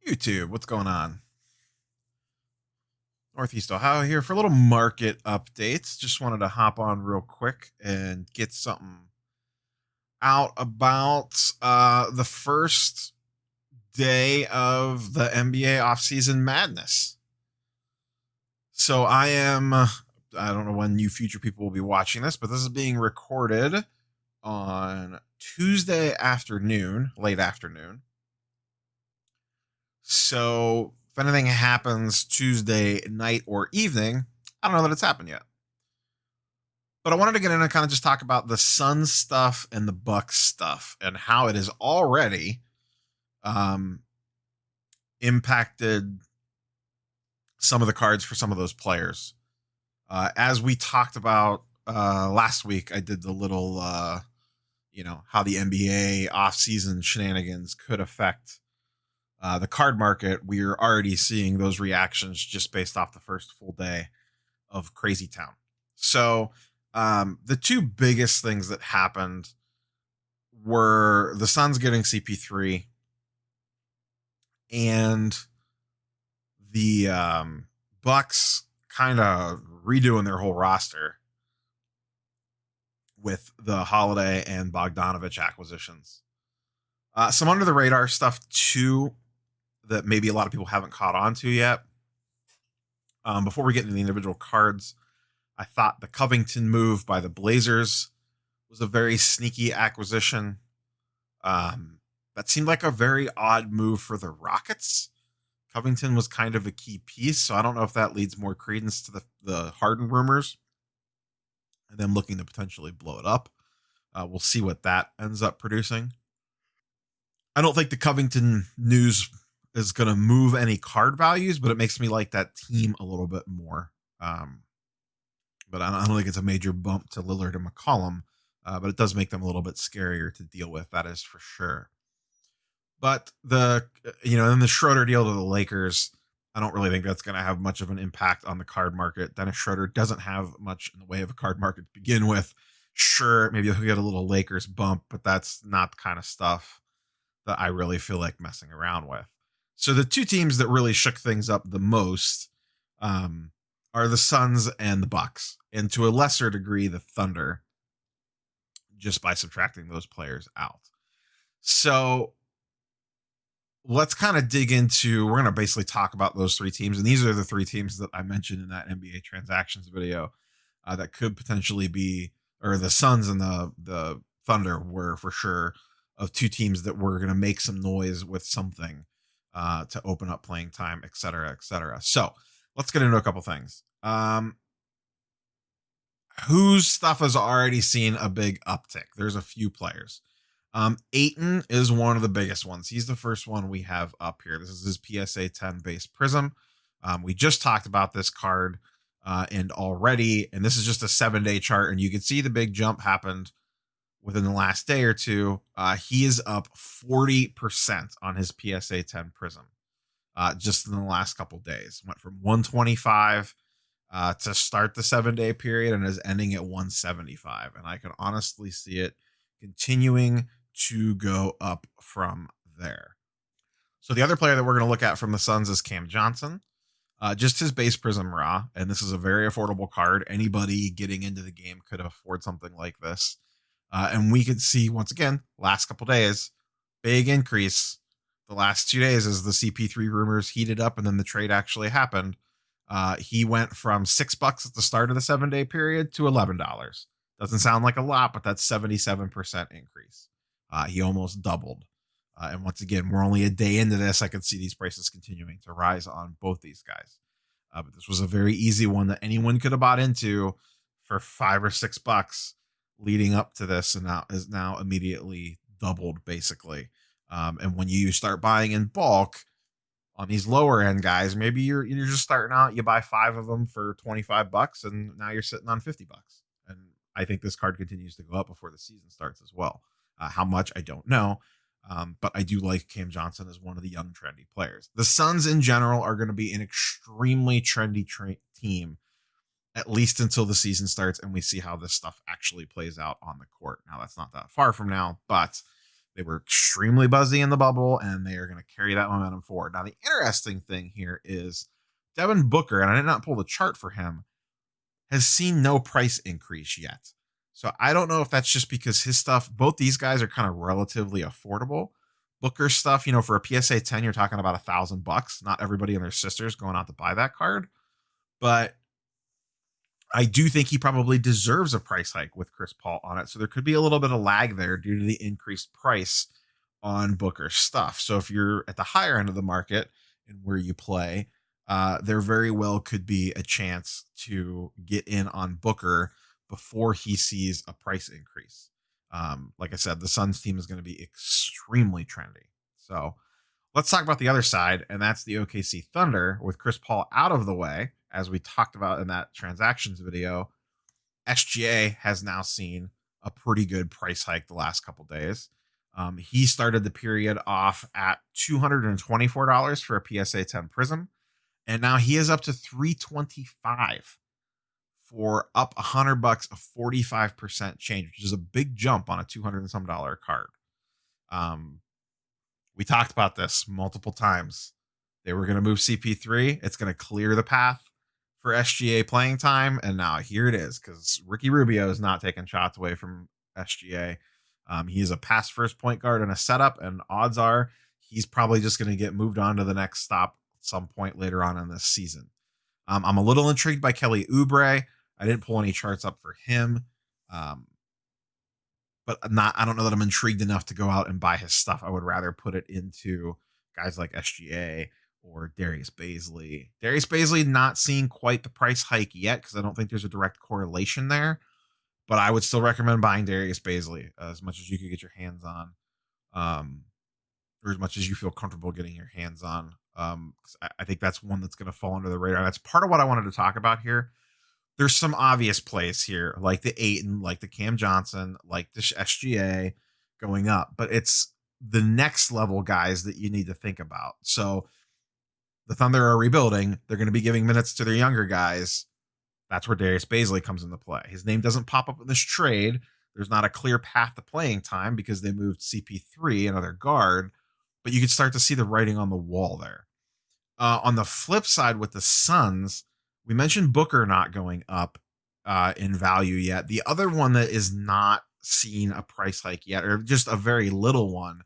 YouTube, what's going on? Northeast Ohio here for a little market updates. Just wanted to hop on real quick and get something out about the first day of the NBA offseason madness. So I don't know when you future people will be watching this, but this is being recorded on Tuesday afternoon, late afternoon. So if anything happens Tuesday night or evening, I don't know that it's happened yet. But I wanted to get in and kind of just talk about the Suns stuff and the Bucks stuff and how it has already um, impacted some of the cards for some of those players. As we talked about last week, I did the little, how the NBA offseason shenanigans could affect the card market. We're already seeing those reactions just based off the first full day of Crazy Town. So the two biggest things that happened were the Suns getting CP3 and the Bucks kind of redoing their whole roster with the Holiday and Bogdanovich acquisitions. Some under the radar stuff too that maybe a lot of people haven't caught on to yet. Before we get into the individual cards, I thought the Covington move by the Blazers was a very sneaky acquisition. That seemed like a very odd move for the Rockets. Covington was kind of a key piece, so I don't know if that leads more credence to the Harden rumors and them looking to potentially blow it up. We'll see what that ends up producing. I don't think the Covington news is going to move any card values, but it makes me like that team a little bit more. But I don't think it's a major bump to Lillard and McCollum, but it does make them a little bit scarier to deal with. That is for sure. But in the Schroeder deal to the Lakers, I don't really think that's going to have much of an impact on the card market. Dennis Schroeder doesn't have much in the way of a card market to begin with. Sure, maybe he'll get a little Lakers bump, but that's not the kind of stuff that I really feel like messing around with. So the two teams that really shook things up the most are the Suns and the Bucks, and to a lesser degree, the Thunder, just by subtracting those players out. So let's kind of dig into, we're going to basically talk about those three teams. And these are the three teams that I mentioned in that NBA transactions video that could potentially be, or the Suns and the Thunder were for sure of two teams that were going to make some noise with something to open up playing time, et cetera, et cetera. So let's get into a couple things. Whose stuff has already seen a big uptick? There's a few players. Ayton is one of the biggest ones. He's the first one we have up here. This is his PSA 10 base prism. We just talked about this card and this is just a 7-day chart, and you can see the big jump happened within the last day or two. He is up 40% on his PSA 10 prism just in the last couple days. Went from 125 to start the 7-day period and is ending at 175. And I can honestly see it continuing to go up from there. So the other player that we're going to look at from the Suns is Cam Johnson. Just his base prism raw, and this is a very affordable card. Anybody getting into the game could afford something like this. And we could see, once again, last couple days, big increase. The last 2 days as the CP3 rumors heated up and then the trade actually happened. He went from $6 at the start of the 7-day period to $11. Doesn't sound like a lot, but that's 77% increase. He almost doubled. And once again, we're only a day into this. I could see these prices continuing to rise on both these guys. But this was a very easy one that anyone could have bought into for $5 or $6 leading up to this, and now is immediately doubled basically. And when you start buying in bulk on these lower end guys, maybe you're just starting out, you buy 5 of them for $25 and now you're sitting on $50. And I think this card continues to go up before the season starts as well. How much, I don't know. But I do like Cam Johnson as one of the young trendy players. The Suns in general are going to be an extremely trendy team, at least until the season starts and we see how this stuff actually plays out on the court. Now, that's not that far from now, but They were extremely buzzy in the bubble, and they are going to carry that momentum forward. Now, the interesting thing here is Devin Booker, and I did not pull the chart for him, has seen no price increase yet. So I don't know if that's just because his stuff, both these guys are kind of relatively affordable. Booker's stuff, for a PSA 10, you're talking about $1,000. Not everybody and their sisters going out to buy that card. But I do think he probably deserves a price hike with Chris Paul on it. So there could be a little bit of lag there due to the increased price on Booker's stuff. So if you're at the higher end of the market and where you play, there very well could be a chance to get in on Booker before he sees a price increase. Like I said, the Suns team is going to be extremely trendy. So let's talk about the other side, and that's the OKC Thunder with Chris Paul out of the way. As we talked about in that transactions video, SGA has now seen a pretty good price hike the last couple days. He started the period off at $224 for a PSA 10 Prism, and now he is up to $325 for up $100, a 45% change, which is a big jump on a $200 and some card. We talked about this multiple times. They were going to move CP3. It's going to clear the path for SGA playing time. And now here it is, because Ricky Rubio is not taking shots away from SGA. He is a pass first point guard and a setup, and odds are he's probably just going to get moved on to the next stop at some point later on in this season. I'm a little intrigued by Kelly Oubre. I didn't pull any charts up for him. But I don't know that I'm intrigued enough to go out and buy his stuff. I would rather put it into guys like SGA or Darius Bazley. Darius Bazley not seeing quite the price hike yet, because I don't think there's a direct correlation there. But I would still recommend buying Darius Bazley as much as you could get your hands on, or as much as you feel comfortable getting your hands on. I think that's one that's going to fall under the radar. That's part of what I wanted to talk about here. There's some obvious plays here, like the Ayton, like the Cam Johnson, like the SGA going up, but it's the next level guys that you need to think about. So the Thunder are rebuilding. They're going to be giving minutes to their younger guys. That's where Darius Bazley comes into play. His name doesn't pop up in this trade. There's not a clear path to playing time because they moved CP3, another guard, but you could start to see the writing on the wall there. On the flip side with the Suns, we mentioned Booker not going up in value yet. The other one that is not seeing a price hike yet, or just a very little one,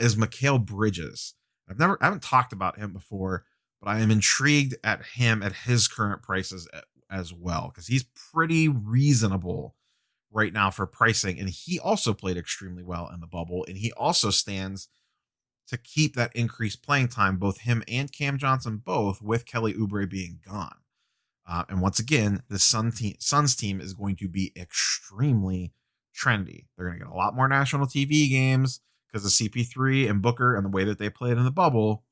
is Mikal Bridges. I haven't talked about him before, but I am intrigued at him at his current prices as well, because he's pretty reasonable right now for pricing, and he also played extremely well in the bubble, and he also stands to keep that increased playing time, both him and Cam Johnson, both with Kelly Oubre being gone. And once again, the Suns team is going to be extremely trendy. They're going to get a lot more national TV games because of CP3 and Booker and the way that they played in the bubble.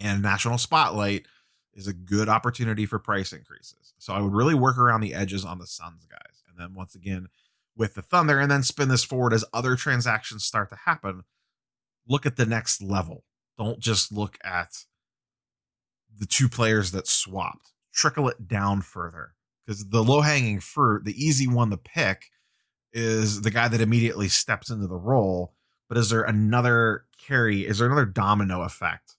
And national spotlight is a good opportunity for price increases. So I would really work around the edges on the Suns guys. And then once again, with the Thunder, and then spin this forward as other transactions start to happen, look at the next level. Don't just look at the two players that swapped. Trickle it down further, because the low-hanging fruit, the easy one to pick, is the guy that immediately steps into the role. But is there another carry? Is there another domino effect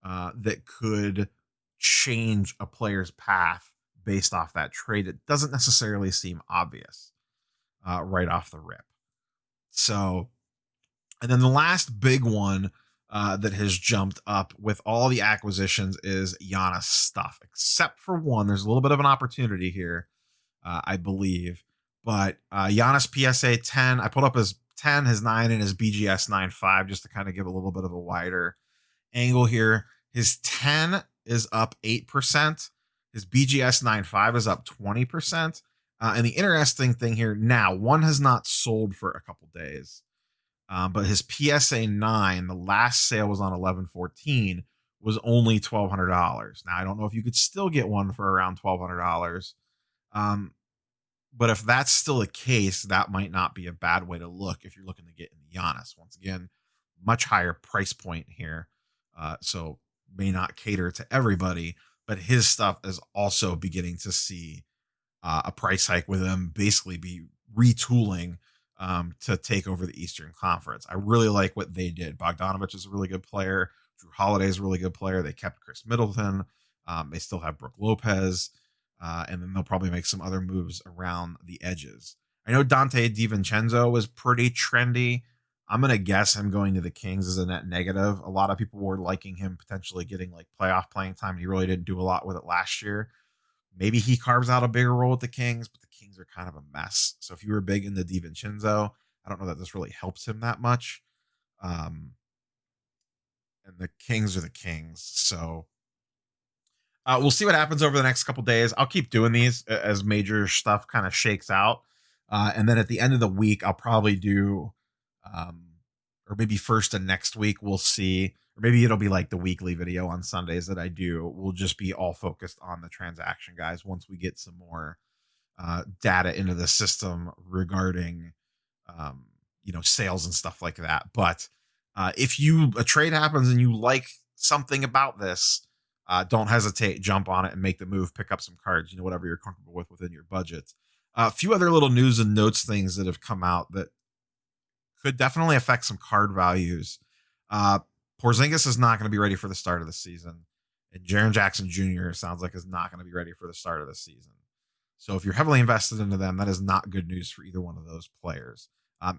that could change a player's path based off that trade? It doesn't necessarily seem obvious right off the rip. So, and then the last big one that has jumped up with all the acquisitions is Giannis stuff, except for one. There's a little bit of an opportunity here, I believe. But Giannis PSA 10, I pulled up his 10, his 9, and his BGS 9.5 just to kind of give a little bit of a wider angle here. His 10 is up 8%. His BGS 9.5 is up 20%. And the interesting thing here, now, one has not sold for a couple days. But his PSA 9, the last sale was on 11/14, was only $1,200. Now, I don't know if you could still get one for around $1,200. But if that's still the case, that might not be a bad way to look if you're looking to get into Giannis. Once again, much higher price point here. So may not cater to everybody, but his stuff is also beginning to see a price hike with him basically be retooling to take over the Eastern Conference. I really like what they did. Bogdanovich is a really good player. Drew Holiday is a really good player. They kept Chris Middleton. They still have Brooke Lopez. And then they'll probably make some other moves around the edges. I know Dante DiVincenzo was pretty trendy. I'm going to guess him going to the Kings is a net negative. A lot of people were liking him potentially getting like playoff playing time. He really didn't do a lot with it last year. Maybe he carves out a bigger role with the Kings, but the Kings are kind of a mess. So if you were big into DiVincenzo, I don't know that this really helps him that much. Um, and the Kings are the Kings. So we'll see what happens over the next couple days. I'll keep doing these as major stuff kind of shakes out. And then at the end of the week, I'll probably do, um, or maybe first of next week, we'll see. Or maybe it'll be like the weekly video on Sundays that I do. Will just be all focused on the transaction guys once we get some more data into the system regarding, um, sales and stuff like that. But if a trade happens and you like something about this, don't hesitate, jump on it and make the move, pick up some cards, whatever you're comfortable with within your budget. A few other little news and notes things that have come out that could definitely affect some card values. Uh, Porzingis is not going to be ready for the start of the season. And Jaren Jackson Jr. sounds like is not going to be ready for the start of the season. So if you're heavily invested into them, that is not good news for either one of those players.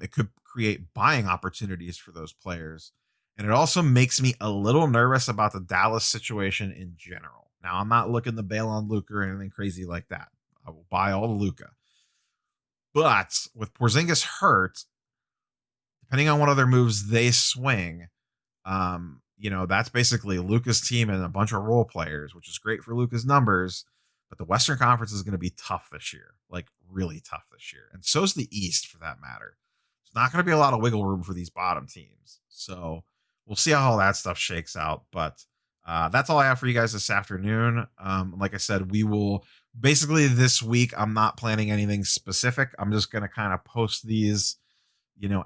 It could create buying opportunities for those players. And it also makes me a little nervous about the Dallas situation in general. Now, I'm not looking to bail on Luka or anything crazy like that. I will buy all the Luka. But with Porzingis hurt, depending on what other moves they swing, that's basically Luka's team and a bunch of role players, which is great for Luka's numbers. But the Western Conference is going to be tough this year, like really tough this year. And so's the East for that matter. There's not going to be a lot of wiggle room for these bottom teams. So we'll see how all that stuff shakes out. But that's all I have for you guys this afternoon. Like I said, we will basically this week, I'm not planning anything specific. I'm just going to kind of post these,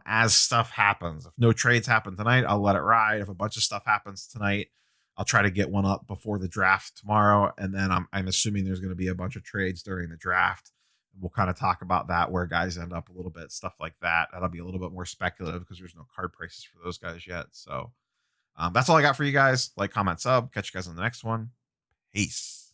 as stuff happens. If no trades happen tonight, I'll let it ride. If a bunch of stuff happens tonight, I'll try to get one up before the draft tomorrow. And then I'm assuming there's going to be a bunch of trades during the draft. We'll kind of talk about that, where guys end up a little bit, stuff like that. That'll be a little bit more speculative because there's no card prices for those guys yet. So that's all I got for you guys. Like, comment, sub. Catch you guys on the next one. Peace.